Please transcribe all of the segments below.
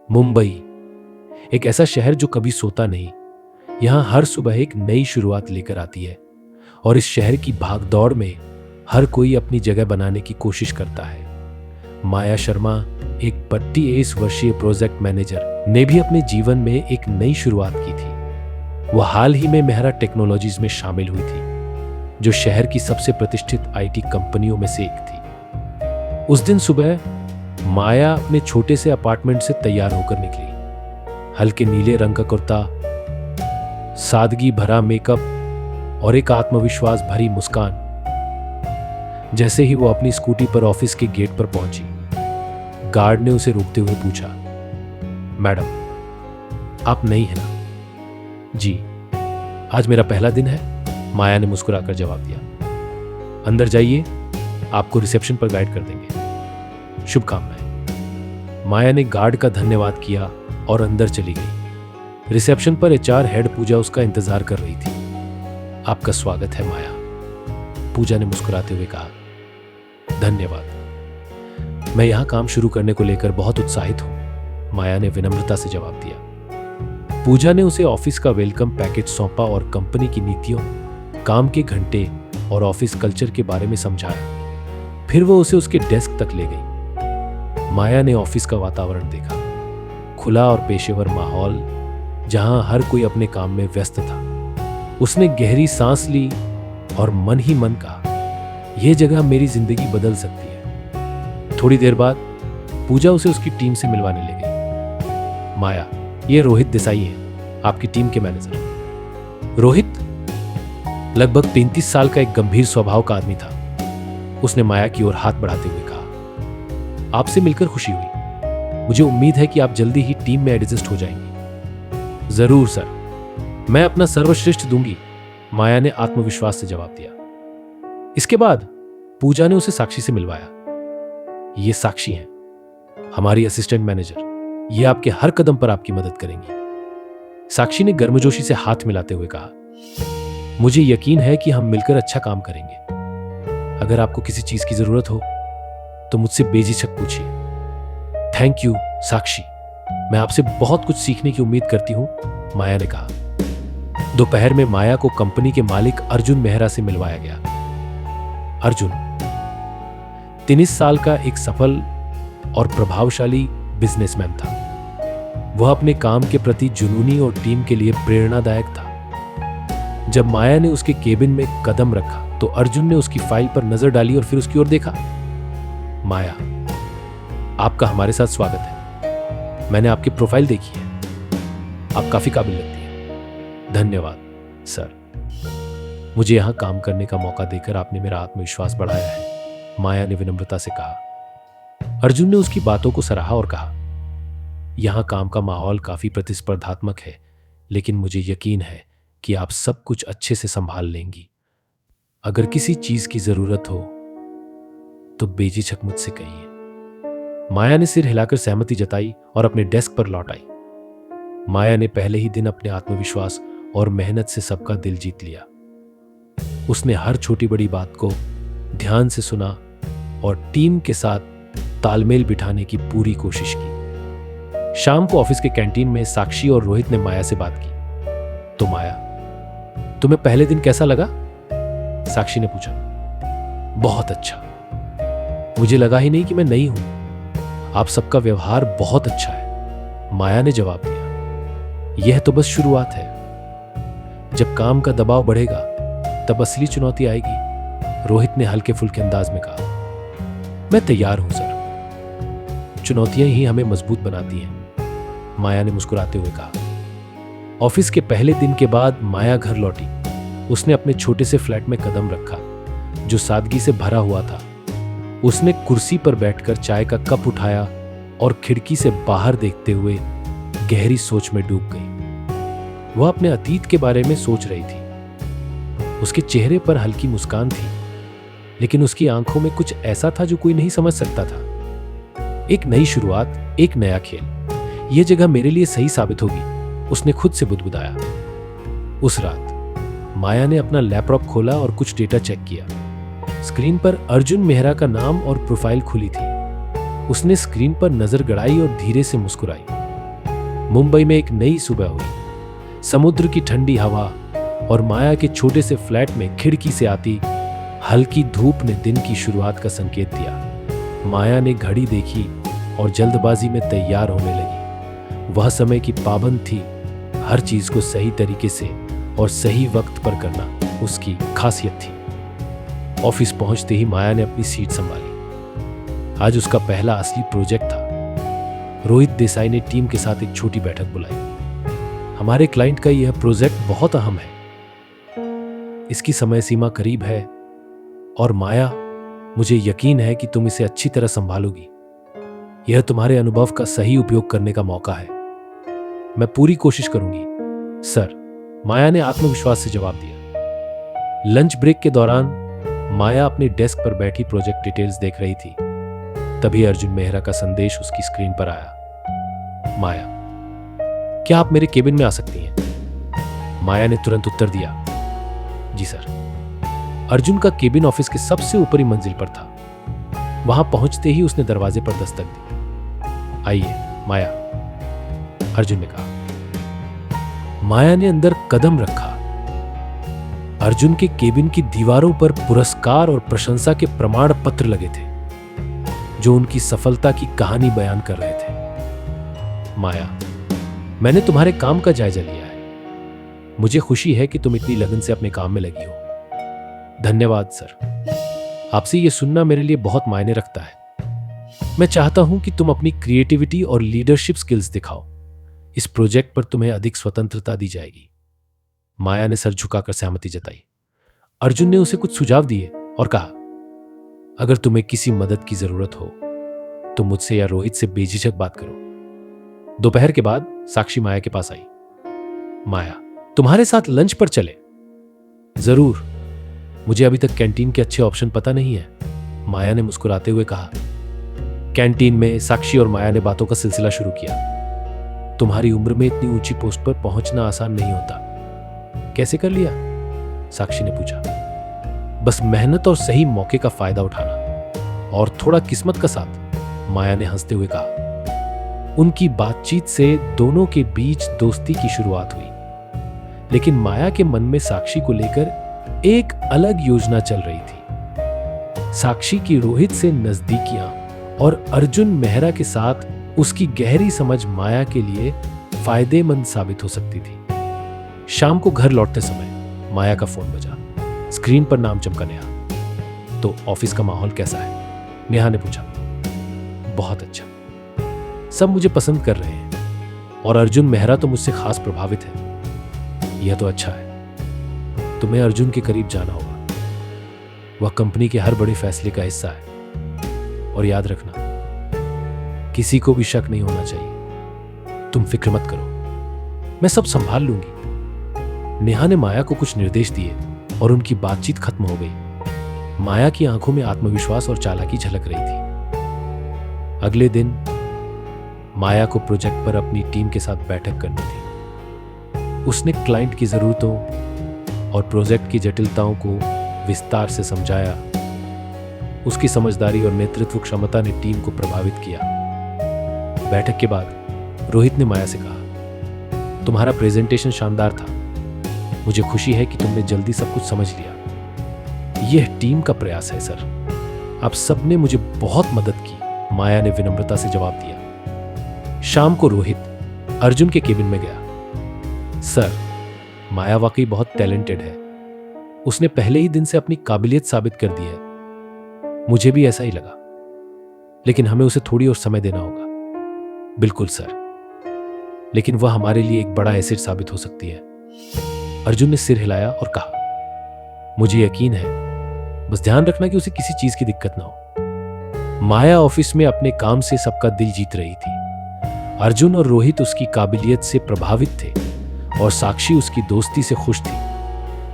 मुंबई एक ऐसा शहर जो कभी सोता नहीं। यहां हर सुबह एक नई शुरुआत लेकर आती है और इस शहर की भागदौड़ में हर कोई अपनी जगह बनाने की कोशिश करता है। माया शर्मा, एक 32 वर्षीय प्रोजेक्ट मैनेजर, ने भी अपने जीवन में एक नई शुरुआत की थी। वह हाल ही में मेहरा टेक्नोलॉजीज में शामिल हुई थी, जो शहर की सबसे प्रतिष्ठित आईटी कंपनियों में से एक थी। उस दिन सुबह माया अपने छोटे से अपार्टमेंट से तैयार होकर निकली। हल्के नीले रंग का कुर्ता, सादगी भरा मेकअप और एक आत्मविश्वास भरी मुस्कान। जैसे ही वो अपनी स्कूटी पर ऑफिस के गेट पर पहुंची, गार्ड ने उसे रोकते हुए पूछा, मैडम, आप नई हैं ना? जी, आज मेरा पहला दिन है, माया ने मुस्कुराकर जवाब दिया। अंदर जाइए, आपको रिसेप्शन पर गाइड कर देंगे। शुभकामनाएं। माया ने गार्ड का धन्यवाद किया और अंदर चली गई। रिसेप्शन पर एचआर हेड पूजा उसका इंतजार कर रही थी। आपका स्वागत है माया, पूजा ने मुस्कुराते हुए कहा। धन्यवाद, मैं यहां काम शुरू करने को लेकर बहुत उत्साहित हूं, माया ने विनम्रता से जवाब दिया। पूजा ने उसे ऑफिस का वेलकम पैकेज सौंपा और कंपनी की नीतियों, काम के घंटे और ऑफिस कल्चर के बारे में समझाया। फिर वो उसे उसके डेस्क तक ले गई। माया ने ऑफिस का वातावरण देखा, खुला और पेशेवर माहौल जहां हर कोई अपने काम में व्यस्त था। उसने गहरी सांस ली और मन ही मन कहा, यह जगह मेरी जिंदगी बदल सकती है। थोड़ी देर बाद पूजा उसे उसकी टीम से मिलवाने ले गई। माया, ये रोहित देसाई हैं, आपकी टीम के मैनेजर। रोहित लगभग 33 साल का एक गंभीर स्वभाव का आदमी था। उसने माया की ओर हाथ बढ़ाते हुए कहा, आपसे मिलकर खुशी हुई। मुझे उम्मीद है कि आप जल्दी ही टीम में एडजस्ट हो जाएंगी। जरूर सर, मैं अपना सर्वश्रेष्ठ दूंगी, माया ने आत्मविश्वास से जवाब दिया। इसके बाद पूजा ने उसे साक्षी से मिलवाया। ये साक्षी हैं, हमारी असिस्टेंट मैनेजर। ये आपके हर कदम पर आपकी मदद करेंगी। साक्षी ने गर्मजोशी से हाथ मिलाते हुए कहा, मुझे यकीन है कि हम मिलकर अच्छा काम करेंगे। अगर आपको किसी चीज की जरूरत हो तो मुझसे बेझिझक पूछिए। थैंक यू साक्षी, मैं आपसे बहुत कुछ सीखने की उम्मीद करती हूं, माया ने कहा। दोपहर में माया को कंपनी के मालिक अर्जुन मेहरा से मिलवाया गया। अर्जुन 33 साल का एक सफल और प्रभावशाली बिजनेसमैन था। वह अपने काम के प्रति जुनूनी और टीम के लिए प्रेरणादायक था। जब माया ने उसके केबिन में कदम रखा तो अर्जुन ने उसकी फाइल पर नजर डाली और फिर उसकी ओर देखा। माया, आपका हमारे साथ स्वागत है। मैंने आपकी प्रोफाइल देखी है, आप काफी काबिल लगती हैं। धन्यवाद सर, मुझे यहां काम करने का मौका देकर आपने मेरा आत्मविश्वास बढ़ाया है, माया ने विनम्रता से कहा। अर्जुन ने उसकी बातों को सराहा और कहा, यहां काम का माहौल काफी प्रतिस्पर्धात्मक है, लेकिन मुझे यकीन है कि आप सब कुछ अच्छे से संभाल लेंगी। अगर किसी चीज की जरूरत हो तो बेझिझक मुझसे कहिए। माया ने सिर हिलाकर सहमति जताई और अपने डेस्क पर लौट आई। माया ने पहले ही दिन अपने आत्मविश्वास और मेहनत से सबका दिल जीत लिया। उसने हर छोटी बड़ी बात को ध्यान से सुना और टीम के साथ तालमेल बिठाने की पूरी कोशिश की। शाम को ऑफिस के कैंटीन में साक्षी और रोहित ने माया से बात की। तो माया, तुम्हें पहले दिन कैसा लगा? साक्षी ने पूछा। बहुत अच्छा, मुझे लगा ही नहीं कि मैं नई हूं। आप सबका व्यवहार बहुत अच्छा है, माया ने जवाब दिया। यह तो बस शुरुआत है, जब काम का दबाव बढ़ेगा तब असली चुनौती आएगी, रोहित ने हल्के फुल्के अंदाज में कहा। मैं तैयार हूं सर, चुनौतियां ही हमें मजबूत बनाती हैं, माया ने मुस्कुराते हुए कहा। ऑफिस के पहले दिन के बाद माया घर लौटी। उसने अपने छोटे से फ्लैट में कदम रखा, जो सादगी से भरा हुआ था। उसने कुर्सी पर बैठकर चाय का कप उठाया और खिड़की से बाहर देखते हुए गहरी सोच में डूब गई। वह अपने अतीत के बारे में सोच रही थी। उसके चेहरे पर हल्की मुस्कान थी, लेकिन उसकी आंखों में कुछ ऐसा था जो कोई नहीं समझ सकता था। एक नई शुरुआत, एक नया खेल, यह जगह मेरे लिए सही साबित होगी, उसने खुद से बुदबुदाया। उस रात माया ने अपना लैपटॉप खोला और कुछ डेटा चेक किया। स्क्रीन पर अर्जुन मेहरा का नाम और प्रोफाइल खुली थी। उसने स्क्रीन पर नजर गड़ाई और धीरे से मुस्कुराई। मुंबई में एक नई सुबह हुई। समुद्र की ठंडी हवा और माया के छोटे से फ्लैट में खिड़की से आती हल्की धूप ने दिन की शुरुआत का संकेत दिया। माया ने घड़ी देखी और जल्दबाजी में तैयार होने लगी। वह समय की पाबंद थी। हर चीज को सही तरीके से और सही वक्त पर करना उसकी खासियत थी। ऑफिस पहुंचते ही माया ने अपनी सीट संभाली। आज उसका पहला असली प्रोजेक्ट था। रोहित देसाई ने टीम के साथ एक छोटी बैठक बुलाई। हमारे क्लाइंट का यह प्रोजेक्ट बहुत अहम है। इसकी समय सीमा करीब है और माया, मुझे यकीन है कि तुम इसे अच्छी तरह संभालोगी। यह तुम्हारे अनुभव का सही उपयोग करने का मौका है। मैं पूरी कोशिश करूंगी सर, माया ने आत्मविश्वास से जवाब दिया। लंच ब्रेक के दौरान माया अपने डेस्क पर बैठी प्रोजेक्ट डिटेल्स देख रही थी। तभी अर्जुन मेहरा का संदेश उसकी स्क्रीन पर आया। माया, क्या आप मेरे केबिन में आ सकती हैं? माया ने तुरंत उत्तर दिया, जी सर। अर्जुन का केबिन ऑफिस के सबसे ऊपरी मंजिल पर था। वहां पहुंचते ही उसने दरवाजे पर दस्तक दी। आइए माया, अर्जुन ने कहा। माया ने अंदर कदम रखा। अर्जुन के केबिन की दीवारों पर पुरस्कार और प्रशंसा के प्रमाण पत्र लगे थे, जो उनकी सफलता की कहानी बयान कर रहे थे। माया, मैंने तुम्हारे काम का जायजा लिया है। मुझे खुशी है कि तुम इतनी लगन से अपने काम में लगी हो। धन्यवाद सर। आपसे यह सुनना मेरे लिए बहुत मायने रखता है। मैं चाहता हूं कि तुम अपनी क्रिएटिविटी और लीडरशिप स्किल्स दिखाओ। इस प्रोजेक्ट पर तुम्हें अधिक स्वतंत्रता दी जाएगी। माया ने सर झुकाकर सहमति जताई। अर्जुन ने उसे कुछ सुझाव दिए और कहा, अगर तुम्हें किसी मदद की जरूरत हो तो मुझसे या रोहित से बेझिझक बात करो। दोपहर के बाद साक्षी माया के पास आई। माया, तुम्हारे साथ लंच पर चले? जरूर। मुझे अभी तक कैंटीन के अच्छे ऑप्शन पता नहीं है, माया ने मुस्कुराते हुए कहा। कैंटीन में साक्षी और माया ने बातों का सिलसिला शुरू किया। तुम्हारी उम्र में इतनी ऊंची पोस्ट पर पहुंचना आसान नहीं होता। कैसे कर लिया? साक्षी ने पूछा। बस मेहनत और सही मौके का फायदा उठाना और थोड़ा किस्मत का साथ, माया ने हंसते हुए कहा। उनकी बातचीत से दोनों के बीच दोस्ती की शुरुआत हुई, लेकिन माया के मन में साक्षी को लेकर एक अलग योजना चल रही थी। साक्षी की रोहित से नजदीकियां और अर्जुन मेहरा के साथ उसकी गहरी समझ माया के लिए फायदेमंद साबित हो सकती थी। शाम को घर लौटते समय माया का फोन बजा। स्क्रीन पर नाम चमका नेहा। तो ऑफिस का माहौल कैसा है? नेहा ने पूछा। बहुत अच्छा। सब मुझे पसंद कर रहे हैं और अर्जुन मेहरा तो मुझसे खास प्रभावित है। यह तो अच्छा है। तुम्हें अर्जुन के करीब जाना होगा। वह कंपनी के हर बड़े फैसले का हिस्सा है। और याद रखना, किसी को भी शक नहीं होना चाहिए। तुम फिक्र मत करो, मैं सब संभाल लूंगी। नेहा ने माया को कुछ निर्देश दिए और उनकी बातचीत खत्म हो गई। माया की आंखों में आत्मविश्वास और चालाकी झलक रही थी। अगले दिन माया को प्रोजेक्ट पर अपनी टीम के साथ बैठक करनी थी। उसने क्लाइंट की जरूरतों और प्रोजेक्ट की जटिलताओं को विस्तार से समझाया। उसकी समझदारी और नेतृत्व क्षमता ने टीम को प्रभावित किया। बैठक के बाद रोहित ने माया से कहा, तुम्हारा प्रेजेंटेशन शानदार था। मुझे खुशी है कि तुमने जल्दी सब कुछ समझ लिया। यह टीम का प्रयास है सर। आप सबने मुझे बहुत मदद की, माया ने विनम्रता से जवाब दिया। शाम को रोहित अर्जुन के केबिन में गया। सर, माया वाकई बहुत टैलेंटेड है। उसने पहले ही दिन से अपनी काबिलियत साबित कर दी है। मुझे भी ऐसा ही लगा, लेकिन हमें उसे थोड़ी और समय देना होगा। बिल्कुल सर, लेकिन वह हमारे लिए एक बड़ा एसेट साबित हो सकती है। अर्जुन ने सिर हिलाया और कहा, मुझे यकीन है, बस ध्यान रखना कि उसे किसी चीज की दिक्कत ना हो। माया ऑफिस में अपने काम से सबका दिल जीत रही थी। अर्जुन और रोहित उसकी काबिलियत से प्रभावित थे और साक्षी उसकी दोस्ती से खुश थी।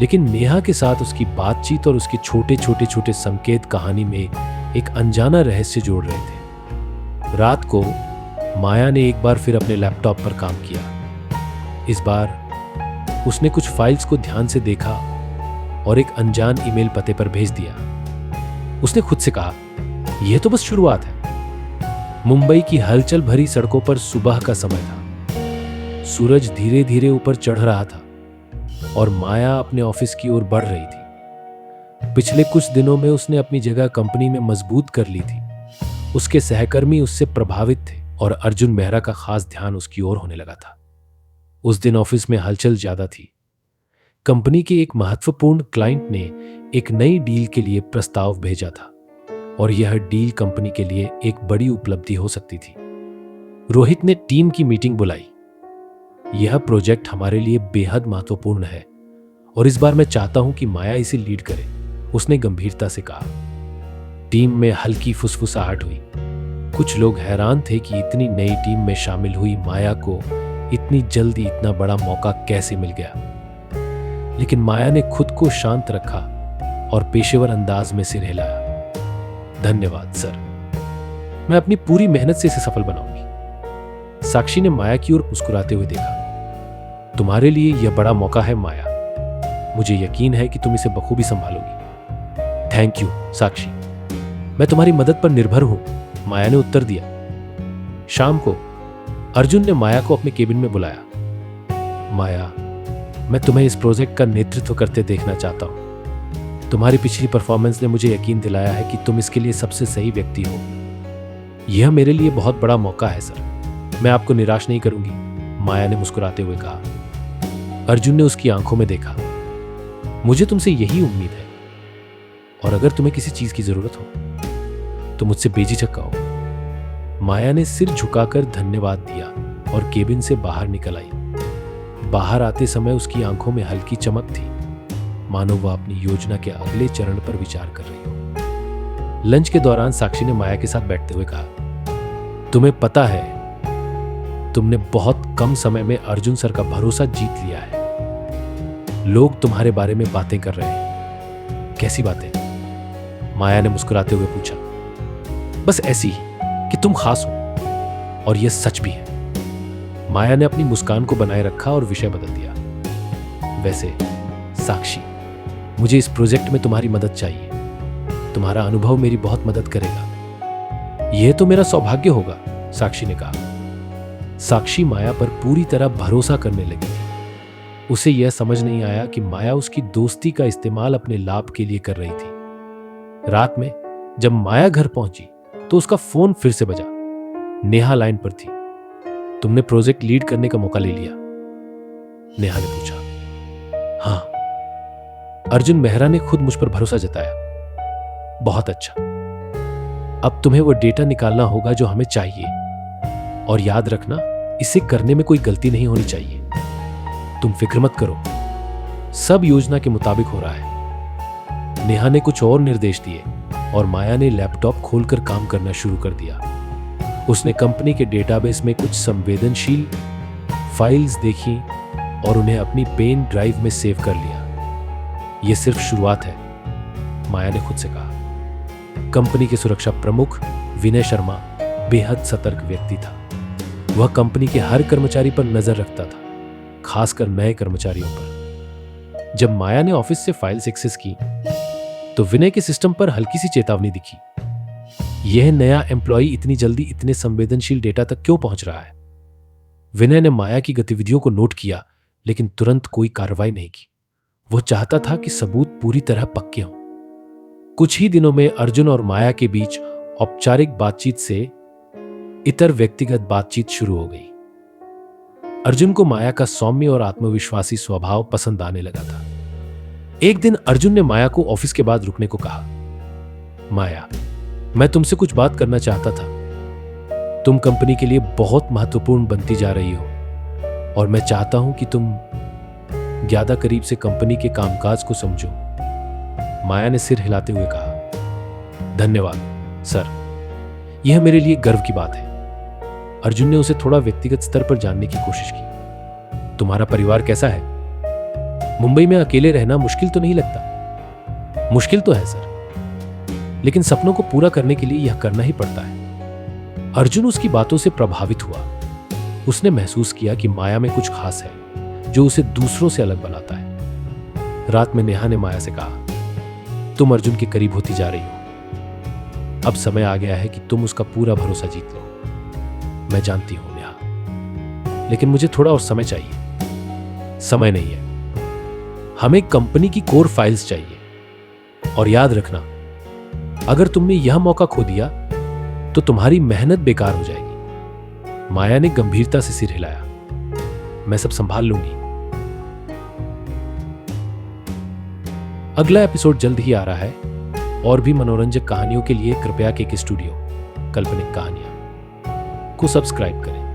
लेकिन नेहा के साथ उसकी बातचीत और उसके छोटे छोटे संकेत कहानी में एक अनजाना रहस्य जोड़ रहे थे। रात को माया ने एक बार फिर अपने लैपटॉप पर काम किया। इस बार उसने कुछ फाइल्स को ध्यान से देखा और एक अनजान ईमेल पते पर भेज दिया। उसने खुद से कहा, यह तो बस शुरुआत है। मुंबई की हलचल भरी सड़कों पर सुबह का समय था। सूरज धीरे धीरे ऊपर चढ़ रहा था और माया अपने ऑफिस की ओर बढ़ रही थी। पिछले कुछ दिनों में उसने अपनी जगह कंपनी में मजबूत कर ली थी। उसके सहकर्मी उससे प्रभावित थे और अर्जुन मेहरा का खास ध्यान उसकी ओर होने लगा था। उस दिन ऑफिस में हलचल ज्यादा थी। कंपनी के एक महत्वपूर्ण क्लाइंट ने एक नई डील के लिए प्रस्ताव भेजा था और यह डील कंपनी के लिए एक बड़ी उपलब्धि हो सकती थी। रोहित ने टीम की मीटिंग बुलाई। यह प्रोजेक्ट हमारे लिए बेहद महत्वपूर्ण है और इस बार मैं चाहता हूं कि माया इसे लीड करे, उसने गंभीरता से कहा। टीम में हल्की फुसफुसाहट हुई। कुछ लोग हैरान थे कि इतनी नई टीम में शामिल हुई माया को इतनी जल्दी इतना बड़ा मौका कैसे मिल गया। लेकिन माया ने खुद को शांत रखा और पेशेवर अंदाज में सिर हिलाया। धन्यवाद सर, मैं अपनी पूरी मेहनत से इसे सफल बनाऊंगी। साक्षी ने माया की ओर मुस्कुराते हुए देखा। तुम्हारे लिए यह बड़ा मौका है माया, मुझे यकीन है कि तुम इसे बखूबी संभालोगी। थैंक यू साक्षी, मैं तुम्हारी मदद पर निर्भर हूं, माया ने उत्तर दिया। शाम को अर्जुन ने माया को अपने केबिन में बुलाया। माया, मैं तुम्हें इस प्रोजेक्ट का नेतृत्व करते देखना चाहता हूं। तुम्हारी पिछली परफॉर्मेंस ने मुझे यकीन दिलाया है कि तुम इसके लिए सबसे सही व्यक्ति हो। यह मेरे लिए बहुत बड़ा मौका है सर, मैं आपको निराश नहीं करूंगी, माया ने मुस्कुराते हुए कहा। अर्जुन ने उसकी आंखों में देखा। मुझे तुमसे यही उम्मीद है और अगर तुम्हें किसी चीज की जरूरत हो तो मुझसे बेझिझक कहो। माया ने सिर झुकाकर धन्यवाद दिया और केबिन से बाहर निकल आई। बाहर आते समय उसकी आंखों में हल्की चमक थी, मानो वह अपनी योजना के अगले चरण पर विचार कर रही हो। लंच के दौरान साक्षी ने माया के साथ बैठते हुए कहा, तुम्हें पता है तुमने बहुत कम समय में अर्जुन सर का भरोसा जीत लिया है। लोग तुम्हारे बारे में बातें कर रहे हैं। कैसी बातें? माया ने मुस्कुराते हुए पूछा। बस ऐसी ही कि तुम खास हो और यह सच भी है। माया ने अपनी मुस्कान को बनाए रखा और विषय बदल दिया। वैसे साक्षी, मुझे इस प्रोजेक्ट में तुम्हारी मदद चाहिए। तुम्हारा अनुभव मेरी बहुत मदद करेगा। यह तो मेरा सौभाग्य होगा, साक्षी ने कहा। साक्षी माया पर पूरी तरह भरोसा करने लगी थी। उसे यह समझ नहीं आया कि माया उसकी दोस्ती का इस्तेमाल अपने लाभ के लिए कर रही थी। रात में जब माया घर पहुंची तो उसका फोन फिर से बजा। नेहा लाइन पर थी। तुमने प्रोजेक्ट लीड करने का मौका ले लिया? नेहा ने पूछा। हाँ, अर्जुन मेहरा ने खुद मुझ पर भरोसा जताया। बहुत अच्छा। अब तुम्हें वो डेटा निकालना होगा जो हमें चाहिए और याद रखना, इसे करने में कोई गलती नहीं होनी चाहिए। तुम फिक्र मत करो, सब योजना के मुताबिक हो रहा है। नेहा ने कुछ और निर्देश दिए और माया ने लैपटॉप खोलकर काम करना शुरू कर दिया। उसने कंपनी के डेटाबेस में कुछ संवेदनशील फाइल्स देखी और उन्हें अपनी पेन ड्राइव में सेव कर लिया। यह सिर्फ शुरुआत है, माया ने खुद से कहा। कंपनी के सुरक्षा प्रमुख विनय शर्मा बेहद सतर्क व्यक्ति था। वह कंपनी के हर कर्मचारी पर नजर रखता था, खासकर नए कर्मचारियों पर। जब माया ने ऑफिस से फाइल्स एक्सेस की तो विनय के सिस्टम पर हल्की सी चेतावनी दिखी। यह नया एम्प्लॉई इतनी जल्दी इतने संवेदनशील डेटा तक क्यों पहुंच रहा है? विनय ने माया की गतिविधियों को नोट किया, लेकिन तुरंत कोई कार्रवाई नहीं की। वो चाहता था कि सबूत पूरी तरह पक्के हों। कुछ ही दिनों में अर्जुन और माया के बीच औपचारिक बातचीत से इतर व्यक्तिगत बातचीत शुरू हो गई। अर्जुन को माया का सौम्य और आत्मविश्वासी स्वभाव पसंद आने लगा था। एक दिन अर्जुन ने माया को ऑफिस के बाद रुकने को कहा। माया, मैं तुमसे कुछ बात करना चाहता था। तुम कंपनी के लिए बहुत महत्वपूर्ण बनती जा रही हो और मैं चाहता हूं कि तुम ज्यादा करीब से कंपनी के कामकाज को समझो। माया ने सिर हिलाते हुए कहा। धन्यवाद सर, यह मेरे लिए गर्व की बात है। अर्जुन ने उसे थोड़ा व्यक्तिगत स्तर पर जानने की कोशिश की। तुम्हारा परिवार कैसा है? मुंबई में अकेले रहना मुश्किल तो नहीं लगता? मुश्किल तो है सर, लेकिन सपनों को पूरा करने के लिए यह करना ही पड़ता है। अर्जुन उसकी बातों से प्रभावित हुआ। उसने महसूस किया कि माया में कुछ खास है जो उसे दूसरों से अलग बनाता है। रात में नेहा ने माया से कहा, तुम अर्जुन के करीब होती जा रही हो, अब समय आ गया है कि तुम उसका पूरा भरोसा जीत लो। मैं जानती हूं नेहा, लेकिन मुझे थोड़ा और समय चाहिए। समय नहीं है, हमें कंपनी की कोर फाइल्स चाहिए। और याद रखना, अगर तुमने यह मौका खो दिया तो तुम्हारी मेहनत बेकार हो जाएगी। माया ने गंभीरता से सिर हिलाया। मैं सब संभाल लूंगी। अगला एपिसोड जल्द ही आ रहा है। और भी मनोरंजक कहानियों के लिए कृपया के स्टूडियो काल्पनिक कहानियां को सब्सक्राइब करें।